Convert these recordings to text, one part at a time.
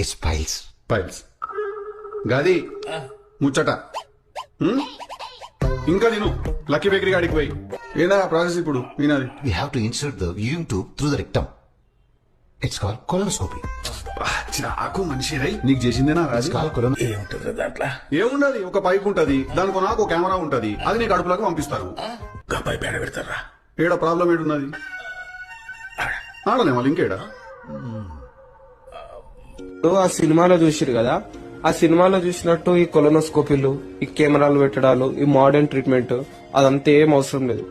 It's piles. Piles గది ముచ్చట. ఇంకా నేను లక్కీ బేకరీ గాడికి పోయి ఏదా ప్రాసెస్ ఇప్పుడు వినాది. We have to insert the viewing tube through the rectum. It's called colonoscopy. నాకు మనిషి రై నీకు చేసిందేనా It's రాజు? called colon. ఏముంటుంది దాంట్లో? ఏముండదు, ఒక పైప్ ఉంటది, దానికి నాకు ఒక కెమెరా ఉంటది, అది నీకు అడుపులకు పంపిస్తారు. అబ్బాయి పేడ పెడతారా? ఏడ ప్రాబ్లం ఏడున్నది? ఆడనే వాళ్ళు ఇంకేడా. ఆ సినిమాలో చూసిరు కదా, ఆ సినిమాలో చూసినట్టు ఈ కొలనోస్కోపీలు, ఈ కెమెరాలు పెట్టడాలు, ఈ మోడర్న్ ట్రీట్మెంట్ అదంతా ఏం అవసరం లేదు.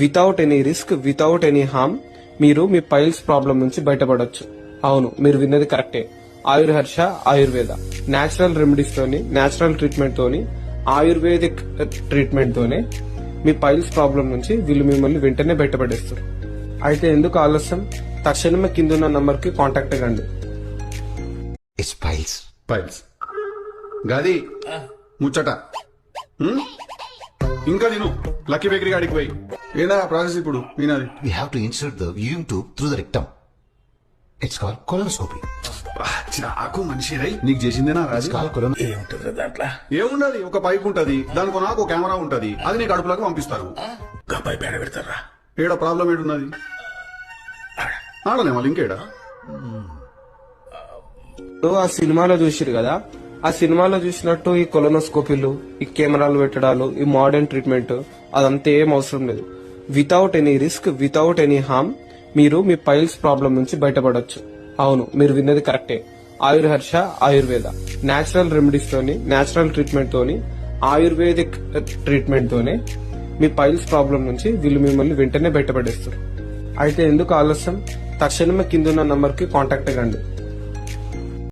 Without any risk, without any harm మీరు మీ పైల్స్ ప్రాబ్లం నుంచి బయటపడొచ్చు. అవును, మీరు విన్నది కరెక్టే. ఆయుర్హర్ష ఆయుర్వేద నేచురల్ రెమెడీస్ తోని, నేచురల్ ట్రీట్మెంట్ తోని, ఆయుర్వేదిక్ ట్రీట్మెంట్ తోనే మీ పైల్స్ ప్రాబ్లం నుంచి వీళ్ళు మిమ్మల్ని వెంటనే బయటపడేస్తారు. అయితే ఎందుకు ఆలస్యం? తక్షణమే కిందున్న నంబర్ కి కాంటాక్ట్ అవ్వండి. It's piles. పైల్స్ గది ముచ్చట. ఇంకా నేను లక్కీ బేకరీ గాడికి పోయి ఏదా ప్రాసెస్ ఇప్పుడు వినాది. We have to insert the viewing tube through the rectum. It's called colonoscopy. నాకు మనిషి రై నీకు చేసిందేనా It's రాజు? called colon. ఏముంటుంది దాంట్లో? ఏముండదు, ఒక పైప్ ఉంటది, దానికి నాకు ఒక కెమెరా ఉంటది, అది నీకు అడుపులకు పంపిస్తారు. అబ్బాయి పేడ పెడతారా? ఏడ ప్రాబ్లం ఏడున్నది? ఆడనే వాళ్ళు ఇంకేడా. ఆ సినిమాలో చూసిరు కదా, ఆ సినిమాలో చూసినట్టు ఈ కొలనోస్కోపీలు, ఈ కెమెరాలు పెట్టడాలు, ఈ మోడర్న్ ట్రీట్మెంట్ అదంతా ఏం అవసరం లేదు. Without any risk, without any harm మీరు మీ పైల్స్ ప్రాబ్లం నుంచి బయటపడొచ్చు. అవును, మీరు విన్నది కరెక్టే. ఆయుర్హర్ష ఆయుర్వేద నేచురల్ రెమెడీస్ తోని, నేచురల్ ట్రీట్మెంట్ తోని, ఆయుర్వేదిక్ ట్రీట్మెంట్ తోనే మీ పైల్స్ ప్రాబ్లం నుంచి వీళ్ళు మిమ్మల్ని వెంటనే బయటపడేస్తారు. అయితే ఎందుకు ఆలస్యం? తక్షణమే కిందున్న నంబర్ కి కాంటాక్ట్ అవ్వండి.